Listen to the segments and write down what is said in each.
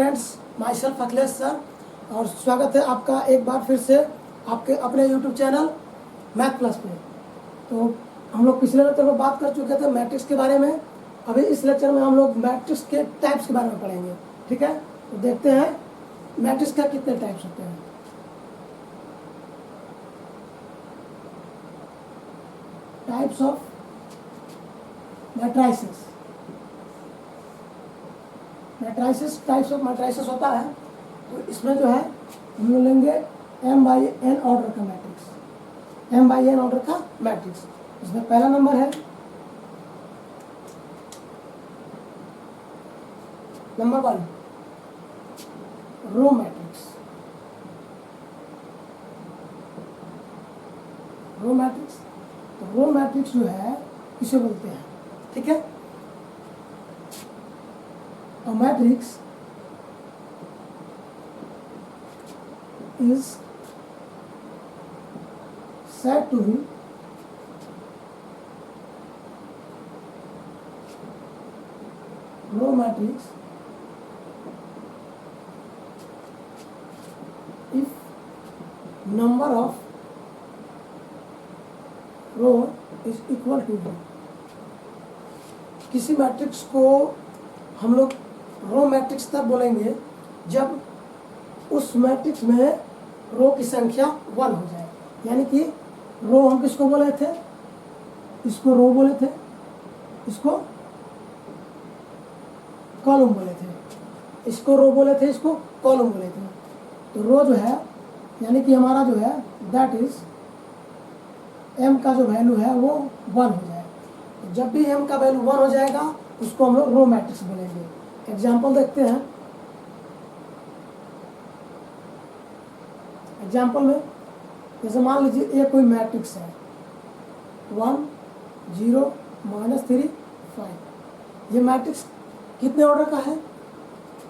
Friends, my self Akhilesh sir, और स्वागत है आपका एक बार फिर से आपके अपने यूट्यूब चैनल मैथ प्लस पे। तो हम लोग पिछले लेक्चर में बात कर चुके थे मैट्रिक्स के बारे में। अभी इस लेक्चर में हम लोग मैट्रिक्स के टाइप्स के बारे में पढ़ेंगे। ठीक है, तो देखते हैं मैट्रिक्स का कितने टाइप्स होते हैं। Types of matrices. Types of matrices होता है, तो इसमें जो है हम लोग लेंगे m/n ऑर्डर का मैट्रिक्स। m/n ऑर्डर का मैट्रिक्स, इसमें पहला नंबर है number 1, row matrix. Row matrix, तो रो मैट्रिक्स जो है इसे बोलते हैं। ठीक है, a matrix is said to be row matrix if number of row is equal to 1। किसी मैट्रिक्स को हम लोग रो मैट्रिक्स तब बोलेंगे जब उस मैट्रिक्स में रो की संख्या 1 हो जाए। यानी कि रो हम किसको बोले थे? इसको रो बोले थे, इसको कॉलम बोले थे। इसको रो बोले थे, इसको कॉलम बोले थे। तो रो जो है यानी कि हमारा जो है दैट इज m का जो वैल्यू है वो 1 हो जाए। तो जब भी m का वैल्यू 1 हो जाएगा उसको हम लोग रो मैट्रिक्स बोलेंगे। एग्जाम्पल देखते हैं। एग्जाम्पल में जैसे मान लीजिए ये कोई मैट्रिक्स है 1 0 -3 5। ये मैट्रिक्स कितने ऑर्डर का है?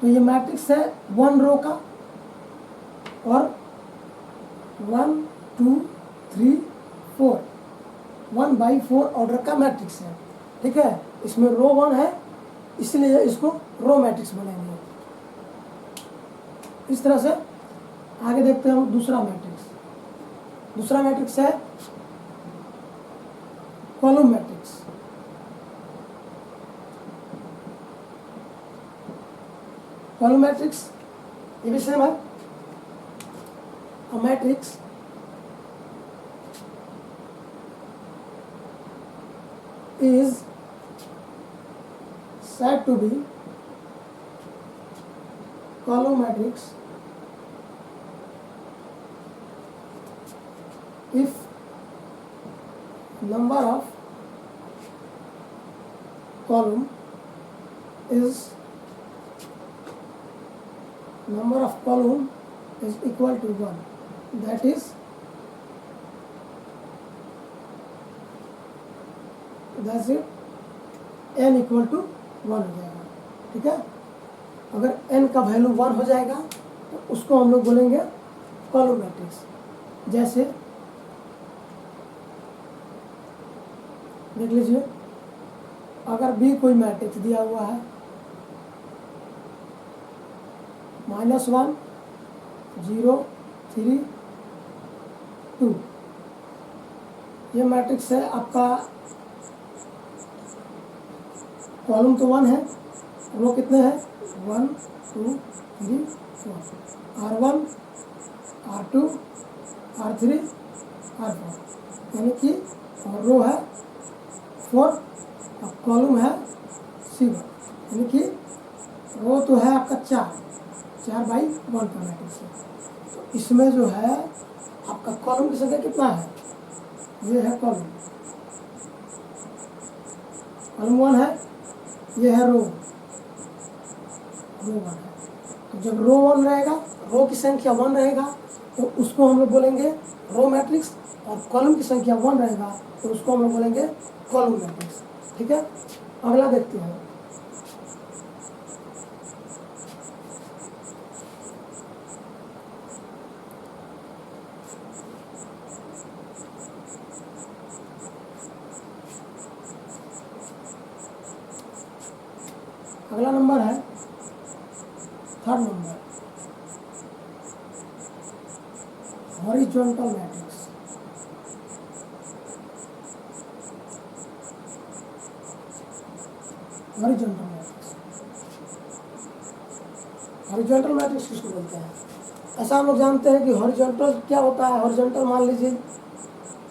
तो ये मैट्रिक्स है 1 रो का और 1 2 3 4 1/4 ऑर्डर का मैट्रिक्स है। ठीक है, इसमें रो 1 है इसलिए इसको रो मैट्रिक्स बोलेंगे। इस तरह से आगे देखते हैं हम दूसरा मैट्रिक्स। दूसरा मैट्रिक्स है कॉलम मैट्रिक्स। कॉलम मैट्रिक्स ये भी सेम है। Matrix is said to be column matrix if number of column is equal to 1। that is that's it, n equal to 1 हो जाएगा। ठीक है, अगर n का वैल्यू 1 हो जाएगा तो उसको हम लोग बोलेंगे कॉलम मैट्रिक्स। जैसे देख लीजिए, अगर भी कोई मैट्रिक्स दिया हुआ है -1 0 3 2, ये मैट्रिक्स है आपका। कॉलम तो 1 है, रो कितने हैं? 1 2 3 4 R1 R2 R3 R4, यानी कि और रो है 4 और कॉलम है 0। यानी कि रो तो है आपका 4/1 का मैट्रिक्स है। तो इसमें जो है आपका कॉलम की संख्या कितना है? ये है कॉलम 1 है, ये है रो 1 है। तो जब रो 1 रहेगा, रो की संख्या 1 रहेगा तो उसको हम लोग बोलेंगे रो मैट्रिक्स, और कॉलम की संख्या 1 रहेगा तो उसको हम लोग बोलेंगे कॉलम मैट्रिक्स। ठीक है, अगला देखते हैं। अगला नंबर है third horizontal matrix. Horizontal matrix, horizontal matrix किसको बोलते हैं? ऐसा हम लोग जानते हैं कि हॉरिजॉन्टल क्या होता है। हॉरिजॉन्टल मान लीजिए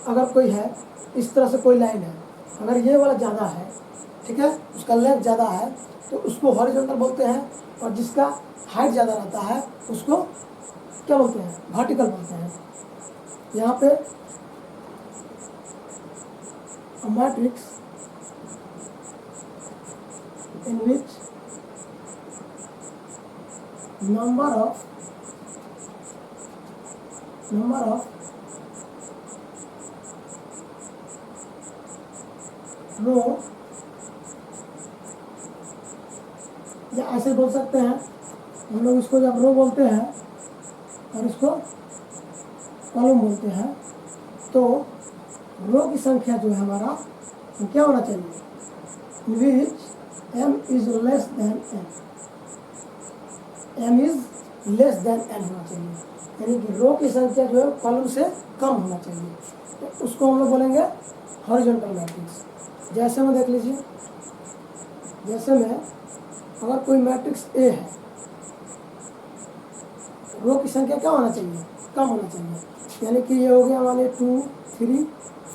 अगर कोई है, इस तरह से कोई लाइन है, अगर ये वाला ज़्यादा है, ठीक है, उसका लेंथ ज़्यादा है, तो उसको हॉरिजॉन्टल बोलते हैं। और जिसका हाइट ज़्यादा रहता है उसको क्या बोलते हैं? वर्टिकल बोलते हैं। यहाँ पे matrix in which number of रो, या ऐसे बोल सकते हैं हम लोग इसको, जब रो बोलते हैं और इसको कॉलम बोलते हैं, तो रो की संख्या जो है हमारा वो क्या होना चाहिए? विच m is less than n, m is less than n होना चाहिए, यानी कि रो की संख्या जो है कॉलम से कम होना चाहिए। तो उसको हम लोग बोलेंगे हॉरिजॉन्टल मैट्रिक्स। जैसे में देख लीजिए, जैसे में अगर कोई मैट्रिक्स ए है, रो की संख्या क्या होना चाहिए? कम होना चाहिए, यानी कि ये हो गया हमारे 2 3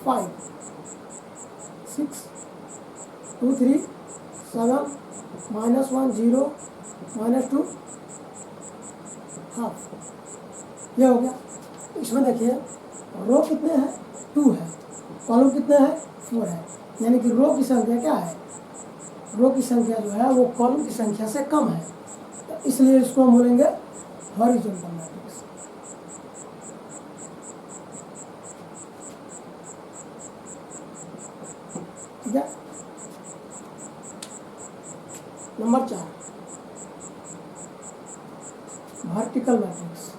5 6 2 3 7 -1 0 -2 हाफ, ये हो गया। इसमें देखिए रो कितने हैं? 2 है, कॉलम कितने हैं? 4 है, यानी कि रो की संख्या क्या है? रो की संख्या जो है वो कॉलम की संख्या से कम है, तो इसलिए इसको हम बोलेंगे हॉरिजॉन्टल मैट्रिक्स। ठीक है। Number 4 vertical matrix.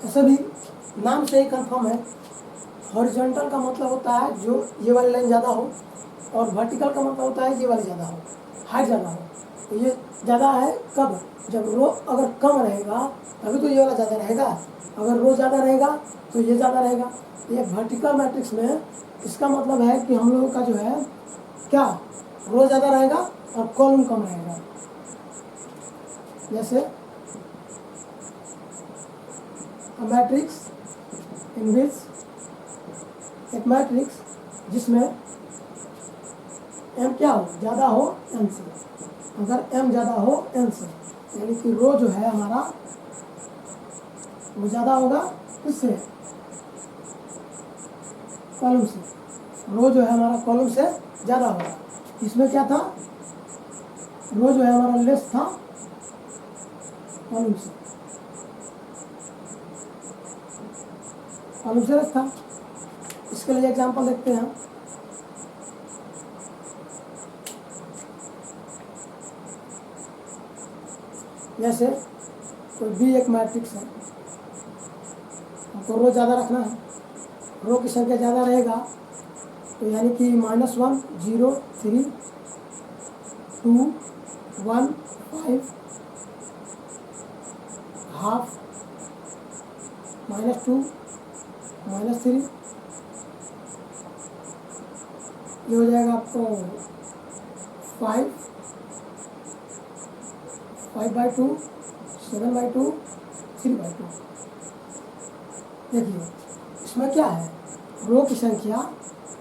ऐसा भी नाम से ही कंफर्म है, हॉरिजॉन्टल का मतलब होता है जो ये वाली लाइन ज़्यादा हो, और वर्टिकल का मतलब होता है ये वाली ज़्यादा हो, हाइट ज़्यादा हो। तो ये ज़्यादा है कब? जब रो अगर कम रहेगा तभी तो ये वाला ज़्यादा रहेगा, अगर रो ज़्यादा रहेगा तो ये ज़्यादा रहेगा। ये वर्टिकल मैट्रिक्स में इसका मतलब है कि हम लोगों का जो है क्या, रो ज़्यादा रहेगा और कॉलम कम रहेगा। जैसे मैट्रिक्स इन विच, एक मैट्रिक्स जिसमें m क्या हो? ज़्यादा हो n से। अगर m ज़्यादा हो n से, यानी कि रो जो है हमारा वो ज़्यादा होगा किससे? कॉलम से। रो जो है हमारा कॉलम से ज़्यादा होगा। इसमें क्या था? रो जो है हमारा लेस था कॉलम से, कॉलम से लेस था। इसके लिए एग्जांपल देखते हैं। जैसे कोई भी एक मैट्रिक्स है, हमको रो ज़्यादा रखना है, रो की संख्या ज़्यादा रहेगा, तो यानी कि -1 0 3 2 1 5 हाफ -2 -3, ये हो जाएगा आपको 5/2 7/2 3/2। देखिए इसमें क्या है? रो की संख्या,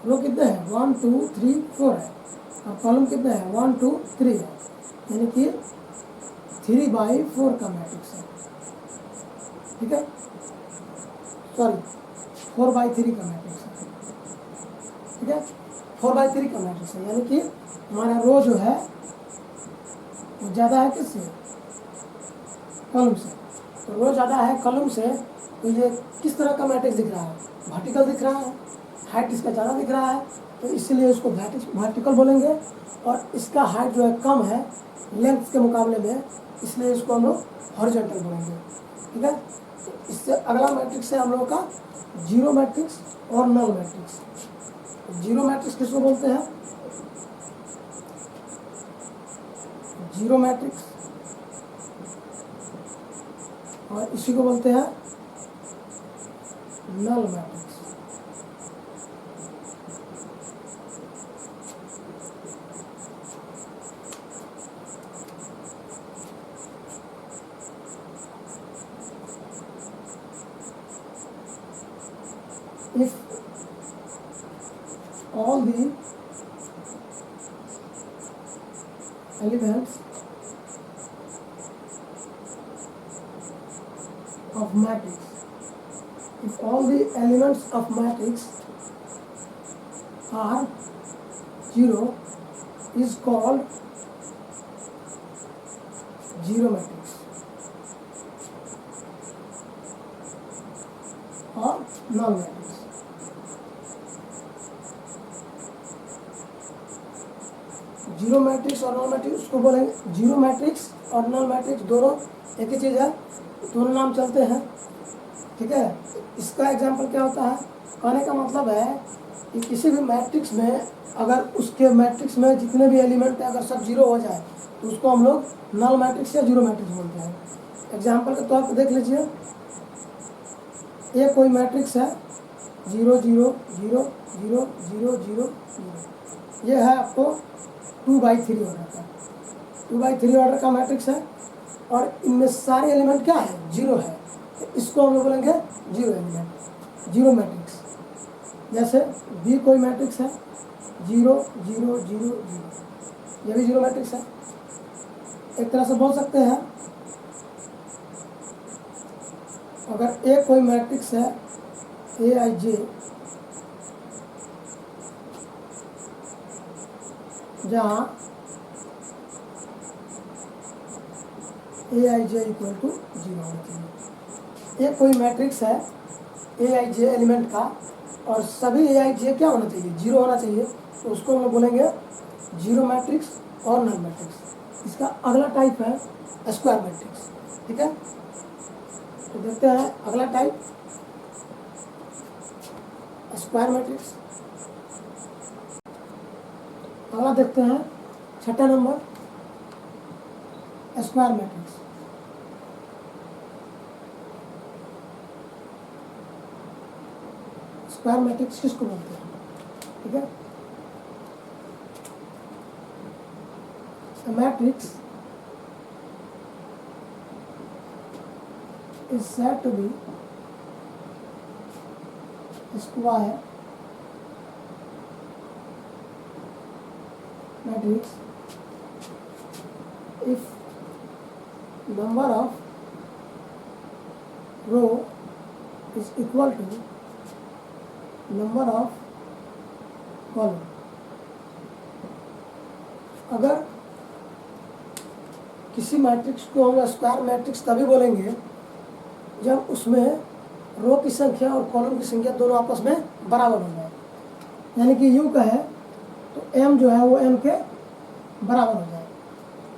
रो कितने हैं? 1 2 3 4 है, और कॉलम कितने हैं? 1 2 3 है, यानी कि 3/4 का मैट्रिक्स है। ठीक है, सॉरी 4/3 का मैट्रिक्स है। ठीक है, 4/3 का मैट्रिक्स है, यानी कि हमारा रो जो है वो ज़्यादा है किससे? कॉलम से। तो रो ज़्यादा है कॉलम से, तो ये किस तरह का मैट्रिक्स दिख रहा है? वर्टिकल दिख रहा है, हाइट इसका ज़्यादा दिख रहा है, तो इसलिए इसको वर्टिकल बोलेंगे। और इसका हाइट जो है कम है लेंथ के मुकाबले में, इसलिए इसको हम लोग हॉरिजॉन्टल बोलेंगे। ठीक है, तो इससे अगला मैट्रिक्स है हम लोगों का जीरो मैट्रिक्स और नल मैट्रिक्स। जीरो मैट्रिक्स किसको बोलते हैं? जीरो मैट्रिक्स, और इसी को बोलते हैं null matrix. If all the elements of matrix, if all the elements of matrix are zero, is called zero matrix or null matrix। Zero matrix और null matrix उसको बोलेंगे, जीरो मैट्रिक्स और null matrix दोनों एक ही चीज़ है, दोनों नाम चलते हैं, ठीक है। इसका एग्जांपल क्या होता है, कहने का मतलब है कि किसी भी मैट्रिक्स में अगर उसके मैट्रिक्स में जितने भी एलिमेंट हैं अगर सब जीरो हो जाए तो उसको हम लोग नल मैट्रिक्स या जीरो मैट्रिक्स बोलते हैं। एग्जांपल के तौर पर देख लीजिए, ये कोई मैट्रिक्स है 0 0 0 0 0 0 0, ये है आपको 2/3 ऑर्डर का, 2/3 ऑर्डर का मैट्रिक्स है, और इनमें सारे एलिमेंट क्या है, जीरो है, तो इसको हम लोग बोलेंगे जीरो एलिमेंट, जीरो मैट्रिक्स। जैसे बी कोई मैट्रिक्स है 0 0 0 0, ये भी जीरो मैट्रिक्स है। एक तरह से बोल सकते हैं अगर ए कोई मैट्रिक्स है AIJ, जहाँ AIJ इक्वल टू 0 होना चाहिए। ये कोई मैट्रिक्स है AIJ एलिमेंट का और सभी AIJ क्या होना चाहिए, जीरो होना चाहिए, तो उसको हम लोग बोलेंगे जीरो मैट्रिक्स और नल मैट्रिक्स। इसका अगला टाइप है स्क्वायर मैट्रिक्स, ठीक है। तो देखते हैं अगला टाइप स्क्वायर मैट्रिक्स। अगला देखते हैं छठा number square matrix. Square matrix किसको बोलते हैं, ठीक है। Matrix is said to be square matrix if number of row is equal to number of column। अगर किसी मैट्रिक्स को हम स्क्वायर मैट्रिक्स तभी बोलेंगे जब उसमें रो की संख्या और कॉलम की संख्या दोनों आपस में बराबर हो जाए, यानी कि यूँ का है तो m जो है वो n के बराबर हो जाए,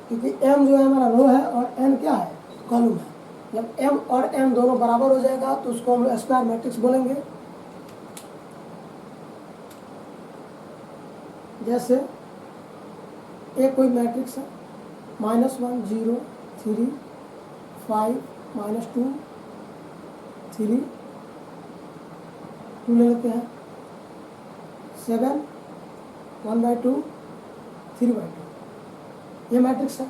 क्योंकि m जो है हमारा रो है और n क्या है, कॉलम है। जब m और n दोनों बराबर हो जाएगा तो उसको हम लोग स्क्वायर मैट्रिक्स बोलेंगे। जैसे एक कोई मैट्रिक्स है -1 0 3 5 -2 3 2 ले लेते हैं 7 1/2 3/2, ये मैट्रिक्स है।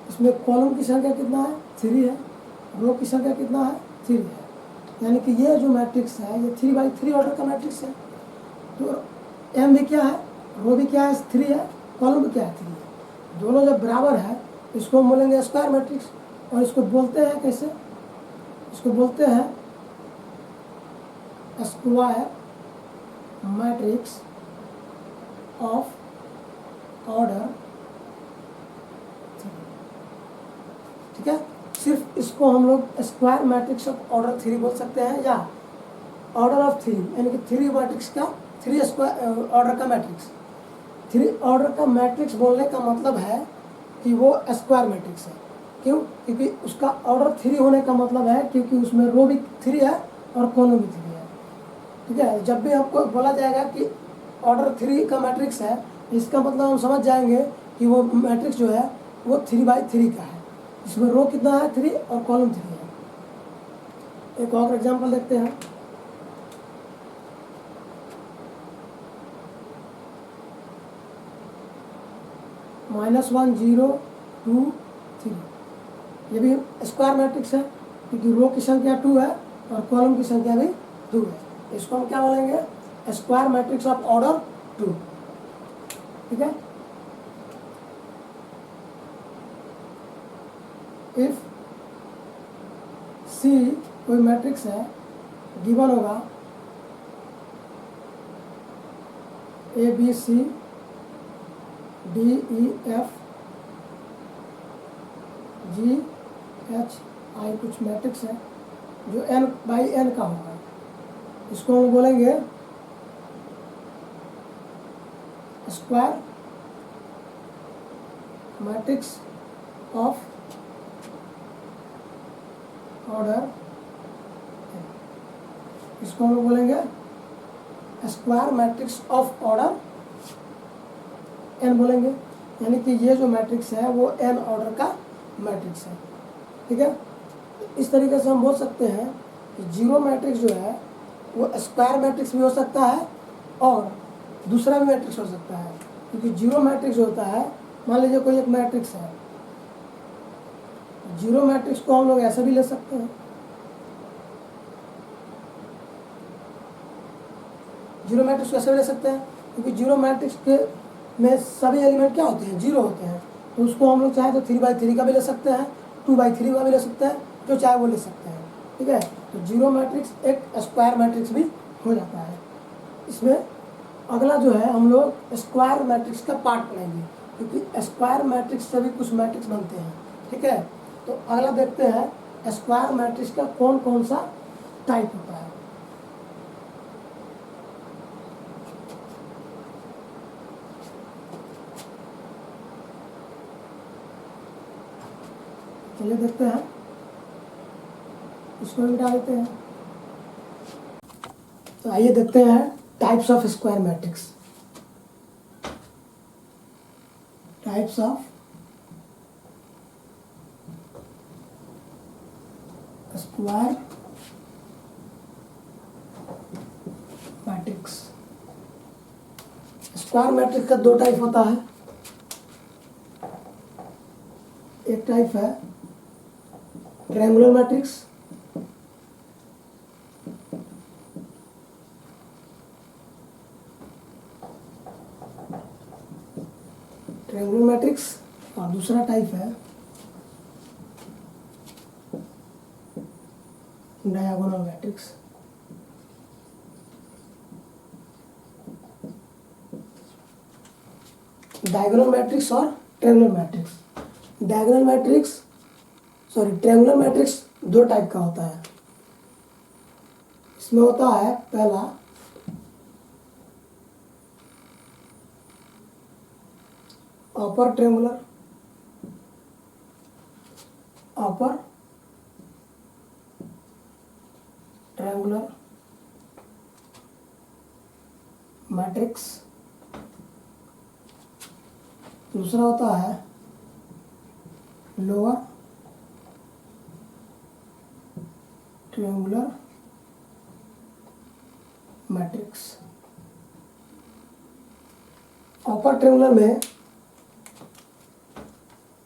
इसमें कॉलम की संख्या कितना है, 3 है, रो की संख्या कितना है, 3 है, यानी कि ये जो मैट्रिक्स है ये 3/3 ऑर्डर का मैट्रिक्स है। तो m भी क्या है, रो भी क्या है, 3 है, कॉलम भी क्या है, 3 है, दोनों जब बराबर है इसको हम बोलेंगे स्क्वायर मैट्रिक्स। और इसको बोलते हैं कैसे, इसको बोलते हैं स्क्वायर मैट्रिक्स ऑफ ऑर्डर 3, ठीक है। सिर्फ इसको हम लोग स्क्वायर मैट्रिक्स ऑफ ऑर्डर 3 बोल सकते हैं, या ऑर्डर ऑफ 3, यानी कि 3 मैट्रिक्स का 3 स्क्वायर ऑर्डर का मैट्रिक्स। 3 ऑर्डर का मैट्रिक्स बोलने का मतलब है कि वो स्क्वायर मैट्रिक्स है। क्यों, क्योंकि उसका ऑर्डर 3 होने का मतलब है क्योंकि उसमें रो भी 3 है और कॉलम भी 3 है, ठीक है। जब भी आपको बोला जाएगा कि ऑर्डर 3 का मैट्रिक्स है, इसका मतलब हम समझ जाएंगे कि वो मैट्रिक्स जो है वो 3/3 का है, इसमें रो कितना है 3 और कॉलम 3 है। एक और एग्जाम्पल देखते हैं। -1 0 2 3, ये भी स्क्वायर मैट्रिक्स है क्योंकि रो की संख्या 2 है और कॉलम की संख्या भी 2 है। इसको हम क्या बोलेंगे? Square matrix of order 2। ठीक है। इफ सी कोई मैट्रिक्स है, गिवन होगा ABC DEF GHI, कुछ मैट्रिक्स है जो n/n का होगा, इसको हम बोलेंगे स्क्वायर मैट्रिक्स ऑफ ऑर्डर, इसको हम बोलेंगे square matrix of order n बोलेंगे, यानी कि ये जो मैट्रिक्स है वो n ऑर्डर का मैट्रिक्स है। ठीक है। इस तरीके से हम बोल सकते हैं कि जीरो मैट्रिक्स जो है वो स्क्वायर मैट्रिक्स भी हो सकता है और दूसरा भी मैट्रिक्स हो सकता है, क्योंकि जीरो मैट्रिक्स होता है, मान लीजिए कोई एक मैट्रिक्स है, जीरो मैट्रिक्स को हम लोग ऐसे भी ले सकते हैं, जीरो मैट्रिक्स को ऐसे भी ले सकते हैं क्योंकि जीरो मैट्रिक्स के में सभी एलिमेंट क्या होते हैं? जीरो होते हैं, तो उसको हम लोग चाहे तो 3/3 का भी ले सकते हैं, 2/3 का भी ले सकते हैं, जो चाहे वो ले सकते हैं। ठीक है। तो जीरो मैट्रिक्स एक स्क्वायर मैट्रिक्स भी हो जाता है। इसमें अगला जो है हम लोग स्क्वायर मैट्रिक्स का पार्ट पढ़ेंगे, क्योंकि स्क्वायर मैट्रिक्स से भी कुछ मैट्रिक्स बनते हैं। ठीक है। तो अगला देखते हैं स्क्वायर मैट्रिक्स का कौन कौन सा टाइप होता है। चलिए देखते हैं, इसको मिटा देते हैं। तो आइए देखते हैं types of square matrix. Types of square matrix. Square matrix का दो टाइप होता है। एक टाइप है ट्रायंगुलर मैट्रिक्स, ट्रायंगुलर मैट्रिक्स, और दूसरा टाइप है डायगोनल मैट्रिक्स। डायगोनल मैट्रिक्स और ट्रायंगुलर मैट्रिक्स। ट्रायंगुलर मैट्रिक्स दो टाइप का होता है। इसमें होता है पहला अपर ट्रायंगुलर मैट्रिक्स, दूसरा होता है lower triangular matrix. Upper triangular में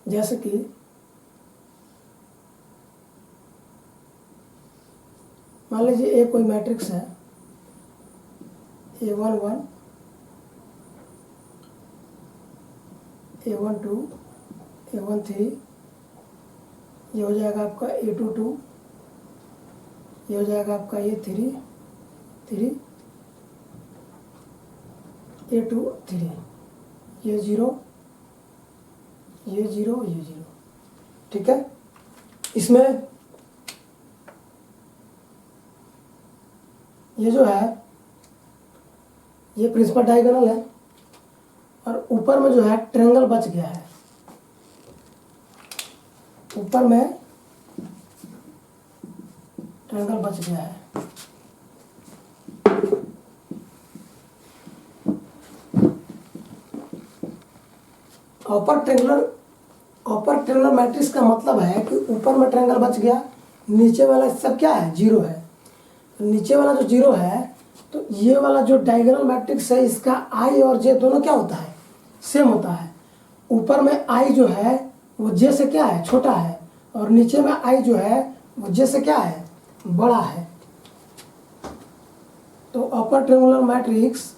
जैसे कि मान लीजिए एक कोई मैट्रिक्स है A11 A12 A13, ये हो जाएगा आपका A22, ये हो जाएगा आपका A33 A23, ये 0 ये 0 ये 0। ठीक है। इसमें ये जो है ये प्रिंसिपल डायगोनल है और ऊपर में जो है ट्रायंगल बच गया है, ऊपर में ट्रायंगल बच गया है। Upper triangular upper triangular matrix का मतलब है कि ऊपर में ट्रायंगल बच गया, नीचे वाला सब क्या है, जीरो है। नीचे वाला जो जीरो है तो ये वाला जो डायगोनल मैट्रिक्स है इसका आई और जे दोनों क्या होता है, सेम होता है। ऊपर में आई जो है वो जे से क्या है, छोटा है, और नीचे में आई जो है वो जे से क्या है, बड़ा है। तो upper triangular matrix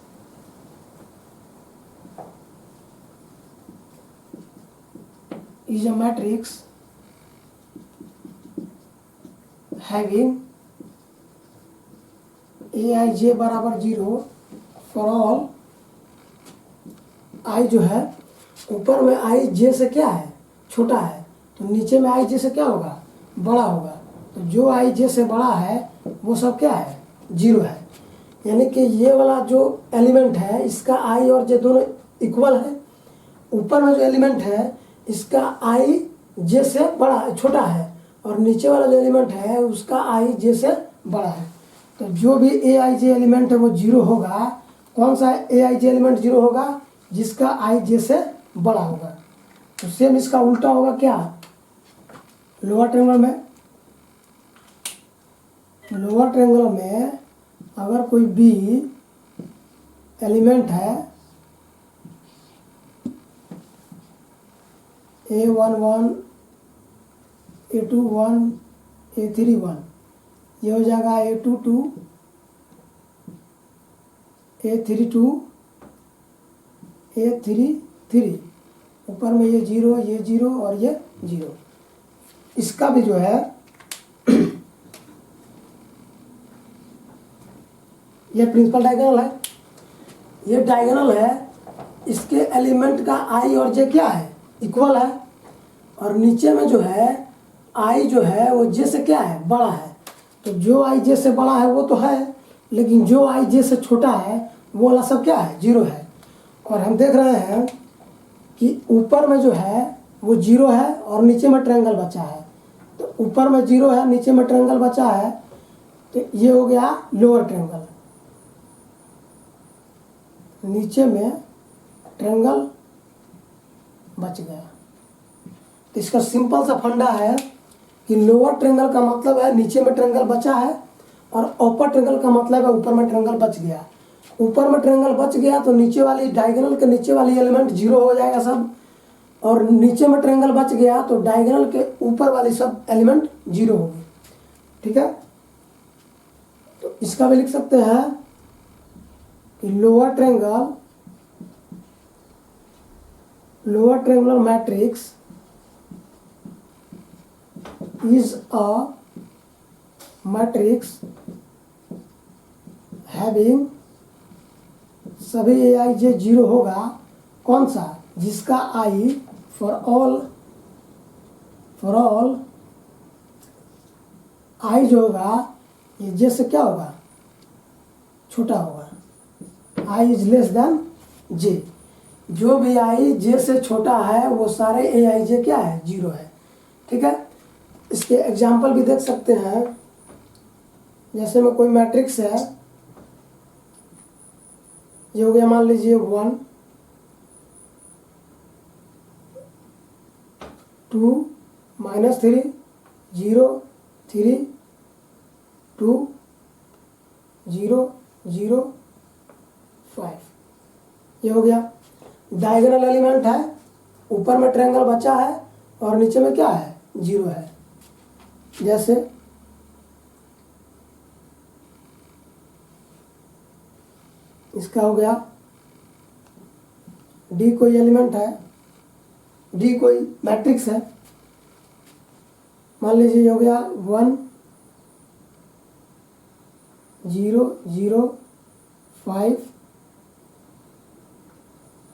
is a matrix having aij बराबर 0 फॉर ऑल आई जो है ऊपर में आई जे से क्या है, छोटा है, तो नीचे में आई जे से क्या होगा, बड़ा होगा। तो जो आई जे से बड़ा है वो सब क्या है, 0 है। यानी कि ये वाला जो एलिमेंट है इसका आई और जे दोनों इक्वल है। ऊपर में जो एलिमेंट है इसका आई जे से बड़ा छोटा है, और नीचे वाला जो एलिमेंट है उसका आई जे से बड़ा है। तो जो भी ए आई जे एलिमेंट है वो 0 होगा। कौन सा ए आई जे एलिमेंट 0 होगा, जिसका आई जे से बड़ा होगा। तो सेम इसका उल्टा होगा क्या, लोअर ट्रायंगल में। लोअर ट्रायंगल में अगर कोई बी एलिमेंट है A11 A21 A31, ये हो जाएगा A22 A32 A33, ऊपर में ये 0 और ये 0। इसका भी जो है ये प्रिंसिपल डायगोनल है, ये डायगोनल है। इसके एलिमेंट का आई और जे क्या है, इक्वल है, और नीचे में जो है आई जो है वो जे से क्या है, बड़ा है। तो जो आई जे से बड़ा है वो तो है, लेकिन जो आई जे से छोटा है वो वाला सब क्या है, 0 है। और हम देख रहे हैं कि ऊपर में जो है वो 0 है और नीचे में ट्रायंगल बचा है। तो ऊपर में 0 है, नीचे में ट्रायंगल बचा है, तो ये हो गया लोअर ट्रायंगल। नीचे में ट्रायंगल बच गया। तो इसका सिंपल सा फंडा है कि लोअर ट्रायंगल का मतलब है नीचे में ट्रायंगल बचा है, और अपर ट्रायंगल का मतलब है ऊपर में ट्रायंगल बच गया। ऊपर में ट्रायंगल बच गया तो नीचे वाली डायगोनल के नीचे वाली एलिमेंट 0 हो जाएगा सब, और नीचे में ट्रायंगल बच गया तो डायगोनल के ऊपर वाली सब एलिमेंट 0 होगी। ठीक है, तो इसका भी लिख सकते हैं कि lower triangular matrix is a matrix having सभी ए आई जे 0 होगा। कौन सा, जिसका आई फॉर ऑल आई जो होगा ये जे से क्या होगा, छोटा होगा। आई इज लेस देन जे। जो भी आई जे से छोटा है वो सारे ए आई जे क्या है, 0 है। ठीक है, इसके एग्जाम्पल भी देख सकते हैं। जैसे में कोई मैट्रिक्स है, ये हो गया मान लीजिए 1 2 -3 0 3 2 0 0 5, ये हो गया। डायगोनल एलिमेंट है, ऊपर में ट्रायंगल बचा है और नीचे में क्या है, 0 है। जैसे इसका हो गया डी कोई एलिमेंट है, डी कोई मैट्रिक्स है, मान लीजिए ये हो गया 1 0 0 5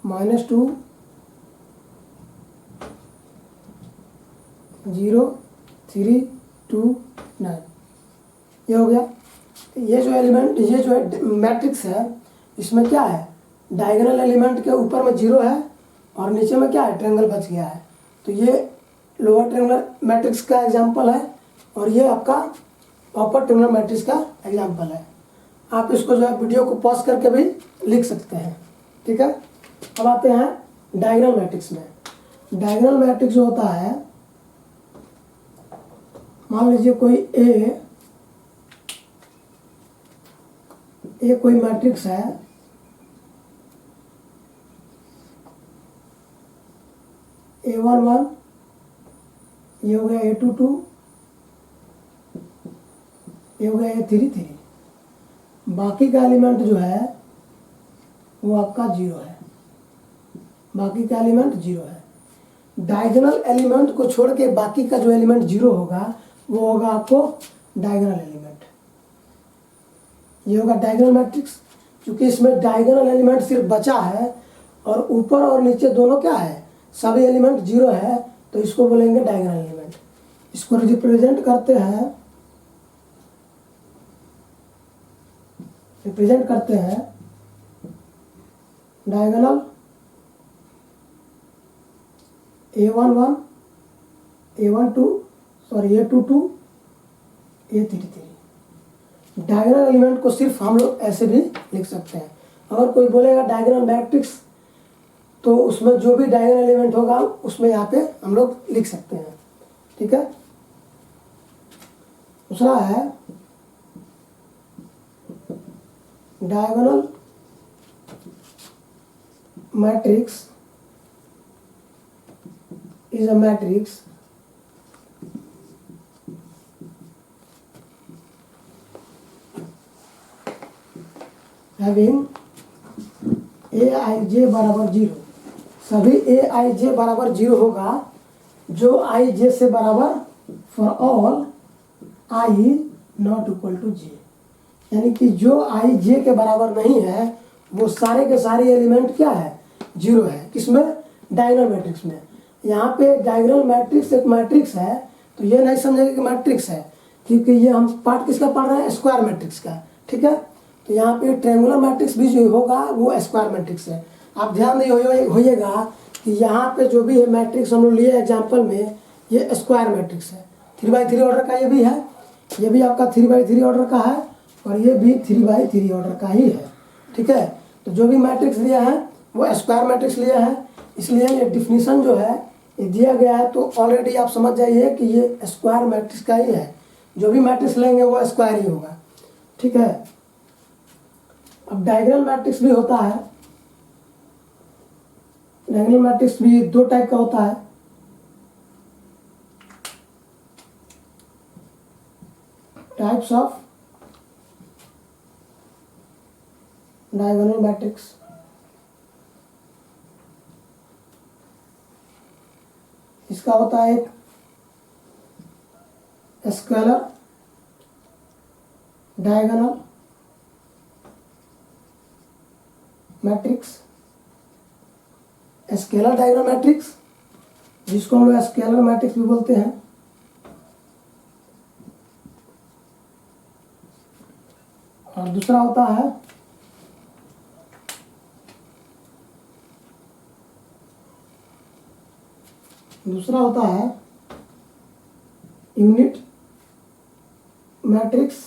-2 0 3 2 9, ये हो गया। ये जो एलिमेंट, ये जो मैट्रिक्स है इसमें क्या है, डायगोनल एलिमेंट के ऊपर में 0 है और नीचे में क्या है, ट्रायंगल बच गया है। तो ये लोअर ट्रायंगुलर मैट्रिक्स का एग्जांपल है, और ये आपका अपर ट्रायंगुलर मैट्रिक्स का एग्जांपल है। आप इसको जो है वीडियो को पॉज करके भी लिख सकते हैं। ठीक है, अब आते हैं डायगोनल मैट्रिक्स में। डायगोनल मैट्रिक्स जो होता है, मान लीजिए कोई ए कोई मैट्रिक्स है, A11, ये हो गया A22, ये हो गया A33, बाकी का एलिमेंट जो है वो आपका 0 है, बाकी का एलिमेंट 0 है। डायगोनल एलिमेंट को छोड़ के बाकी का जो एलिमेंट 0 होगा वो होगा आपको डायगोनल एलिमेंट। ये होगा डायगोनल मैट्रिक्स। क्योंकि इसमें डायगोनल एलिमेंट सिर्फ बचा है और ऊपर और नीचे दोनों क्या है, सभी एलिमेंट 0 है, तो इसको बोलेंगे डायगोनल एलिमेंट। इसको रिप्रेजेंट करते हैं diagonal A11, A22, A33। Diagonal element को सिर्फ हम लोग ऐसे भी लिख सकते हैं। अगर कोई बोलेगा डायगोनल मैट्रिक्स, तो उसमें जो भी डायगोनल एलिमेंट होगा उसमें यहाँ पे हम लोग लिख सकते हैं। ठीक है। दूसरा है diagonal matrix is a matrix having aij बराबर 0। सभी aij बराबर 0 होगा जो ij से बराबर for all i not equal to j, यानी कि जो ij के बराबर नहीं है वो सारे के सारे एलिमेंट क्या है, 0 है। किसमें, डायगोनल मैट्रिक्स में। यहाँ पे डायगोनल मैट्रिक्स एक मैट्रिक्स है, तो ये नहीं समझेंगे कि मैट्रिक्स है, क्योंकि ये हम पार्ट किसका पढ़ रहे हैं, स्क्वायर मैट्रिक्स का। ठीक है। तो यहाँ पे ट्रायंगुलर मैट्रिक्स भी जो होगा वो स्क्वायर मैट्रिक्स है। आप ध्यान होइएगा कि यहाँ पे जो भी है मैट्रिक्स हम लोग लिए एग्जाम्पल में, ये स्क्वायर मैट्रिक्स है। 3x3 ऑर्डर का ये भी है, ये भी आपका 3x3 ऑर्डर का है, और ये भी 3x3 ऑर्डर का ही है। ठीक है। तो जो भी मैट्रिक्स लिया है वो स्क्वायर मैट्रिक्स लिया है, इसलिए ये डिफिनीशन जो है ये दिया गया है। तो ऑलरेडी आप समझ जाइए कि ये स्क्वायर मैट्रिक्स का ही है। जो भी मैट्रिक्स लेंगे वो स्क्वायर ही होगा। ठीक है। अब डायगोनल मैट्रिक्स भी होता है। डायगोनल मैट्रिक्स भी 2 टाइप का होता है। Types of diagonal matrix. इसका होता है एक scalar diagonal matrix, scalar diagonal matrix, जिसको हम लोग स्केलर मैट्रिक्स भी बोलते हैं। और दूसरा होता है यूनिट मैट्रिक्स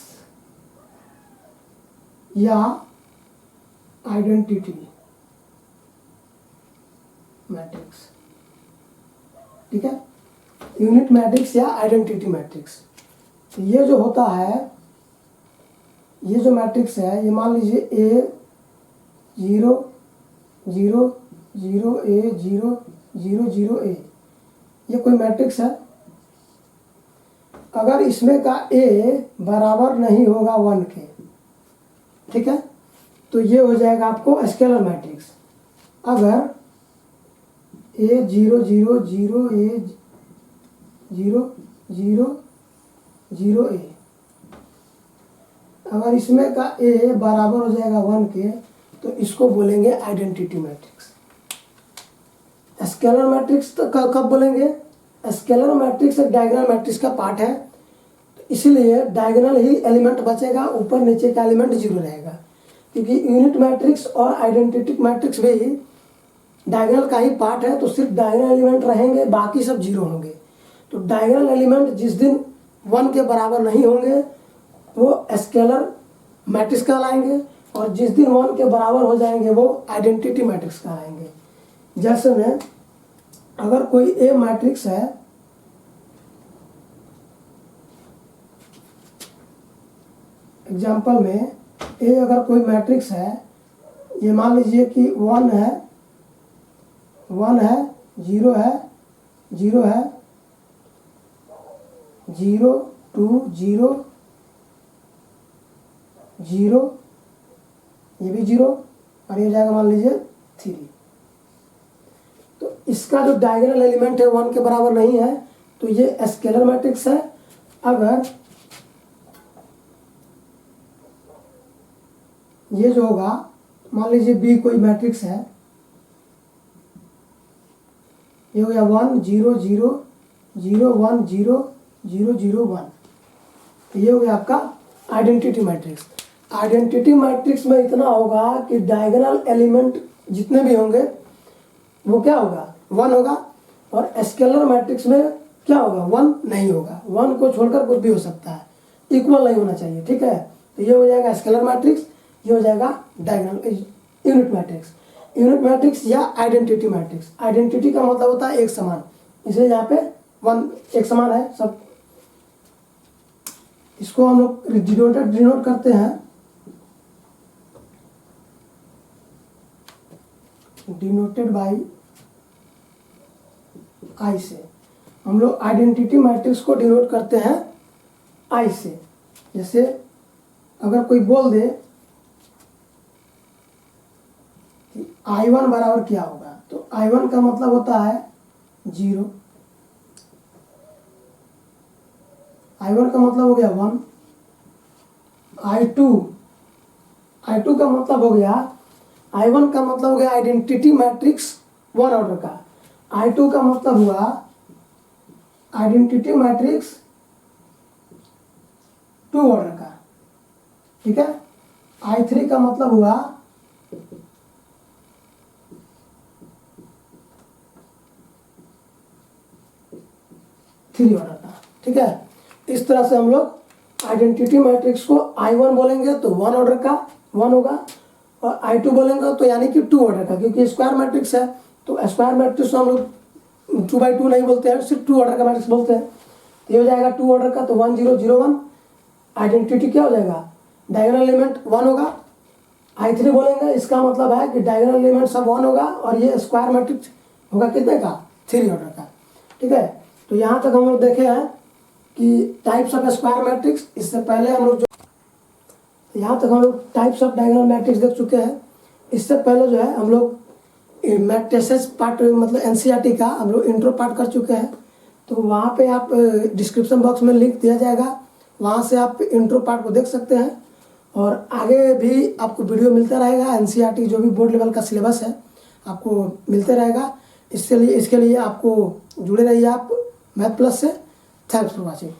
या आइडेंटिटी मैट्रिक्स। ठीक है। यूनिट मैट्रिक्स या आइडेंटिटी मैट्रिक्स। तो ये जो होता है, ये जो मैट्रिक्स है, ये मान लीजिए A0 0 0 A0 0 0 A, ये कोई मैट्रिक्स है। अगर इसमें का A बराबर नहीं होगा 1 के, ठीक है, तो ये हो जाएगा आपको स्केलर मैट्रिक्स। अगर A0 0 0 A0 0 0 A, अगर इसमें का A बराबर हो जाएगा 1 के, तो इसको बोलेंगे आइडेंटिटी मैट्रिक्स। स्केलर मैट्रिक्स तो कब बोलेंगे? स्केलर मैट्रिक्स एक डायगोनल मैट्रिक्स का पार्ट है, तो इसलिए डायगोनल ही एलिमेंट बचेगा, ऊपर नीचे का एलिमेंट 0 रहेगा। क्योंकि यूनिट मैट्रिक्स और आइडेंटिटी मैट्रिक्स भी डायगोनल का ही पार्ट है, तो सिर्फ डायगोनल एलिमेंट रहेंगे, बाकी सब 0 होंगे। तो डायगोनल एलिमेंट जिस दिन 1 के बराबर नहीं होंगे वो स्केलर मैट्रिक्स कहलाएंगे, और जिस दिन 1 के बराबर हो जाएंगे वो आइडेंटिटी मैट्रिक्स कहलाएंगे। जैसे मैं अगर कोई ए मैट्रिक्स है, एग्जाम्पल में ए अगर कोई मैट्रिक्स है, ये मान लीजिए कि 1 है, 1 है, 0 है, 0 है, 0 2 0 0, ये भी 0 और ये जाएगा मान लीजिए 3। तो इसका जो डायगोनल एलिमेंट है 1 के बराबर नहीं है, तो ये स्केलर मैट्रिक्स है। अगर ये जो होगा, मान लीजिए बी कोई मैट्रिक्स है, ये हो गया 1 0 0 0 1 0 0 0 1, तो ये हो गया आपका आइडेंटिटी मैट्रिक्स। आइडेंटिटी मैट्रिक्स में इतना होगा कि डायगोनल एलिमेंट जितने भी होंगे वो क्या होगा, 1 होगा, और स्केलर मैट्रिक्स में क्या होगा, 1 नहीं होगा। 1 को छोड़कर कुछ भी हो सकता है, इक्वल नहीं होना चाहिए, ठीक है। तो ये हो जाएगा स्केलर मैट्रिक्स, ये हो जाएगा diagonal unit matrix. Unit matrix या आइडेंटिटी मैट्रिक्स, आइडेंटिटी का मतलब होता है एक समान, इसलिए यहाँ पे 1 एक समान है सब। इसको हम लोग डिनोट करते हैं, डिनोटेड बाई आई से। हम लोग आइडेंटिटी मैट्रिक्स को डिनोट करते हैं आई से। जैसे अगर कोई बोल दे कि I1 बराबर क्या होगा, तो I1 का मतलब होता है 0, I1 का मतलब हो गया 1, I2 का मतलब हो गया, I1 का मतलब हो गया आइडेंटिटी मैट्रिक्स 1 ऑर्डर का, I2 का मतलब हुआ आइडेंटिटी मैट्रिक्स 2 ऑर्डर का, ठीक है। I3 का मतलब हुआ थ्री ऑर्डर का, ठीक है। इस तरह से हम लोग आइडेंटिटी मैट्रिक्स को I1 बोलेंगे तो 1 ऑर्डर का 1 होगा, और I2 बोलेंगे तो यानी कि 2 ऑर्डर का, क्योंकि स्क्वायर मैट्रिक्स है। तो स्क्वायर मैट्रिक्स को हम लोग 2 बाई 2 नहीं बोलते हैं, सिर्फ 2 ऑर्डर का मैट्रिक्स बोलते हैं। तो ये हो जाएगा 2 ऑर्डर का, तो 1 0 0 1। आइडेंटिटी क्या हो जाएगा, डायगोनल एलिमेंट 1 होगा। I3 बोलेंगे, इसका मतलब है कि डायगोनल एलिमेंट सब 1 होगा, और ये स्क्वायर मैट्रिक्स होगा कितने का, 3 ऑर्डर का, ठीक है। तो यहाँ तक हम लोग देखे हैं कि टाइप्स ऑफ स्क्वायर मैट्रिक्स। इससे पहले हम लोग यहाँ तक हम लोग टाइप्स ऑफ डायगोनल मैट्रिक्स देख चुके हैं। इससे पहले जो है हम लोग मैट्रिसेस पार्ट, मतलब एनसीईआरटी का हम लोग इंट्रो पार्ट कर चुके हैं। तो वहाँ पे आप डिस्क्रिप्शन बॉक्स में लिंक दिया जाएगा, वहाँ से आप इंट्रो पार्ट को देख सकते हैं। और आगे भी आपको वीडियो मिलता रहेगा, एनसीईआरटी जो भी बोर्ड लेवल का सिलेबस है आपको मिलते रहेगा। इसके लिए आपको जुड़े रहिए आप मैथ प्लस से। Thanks for watching.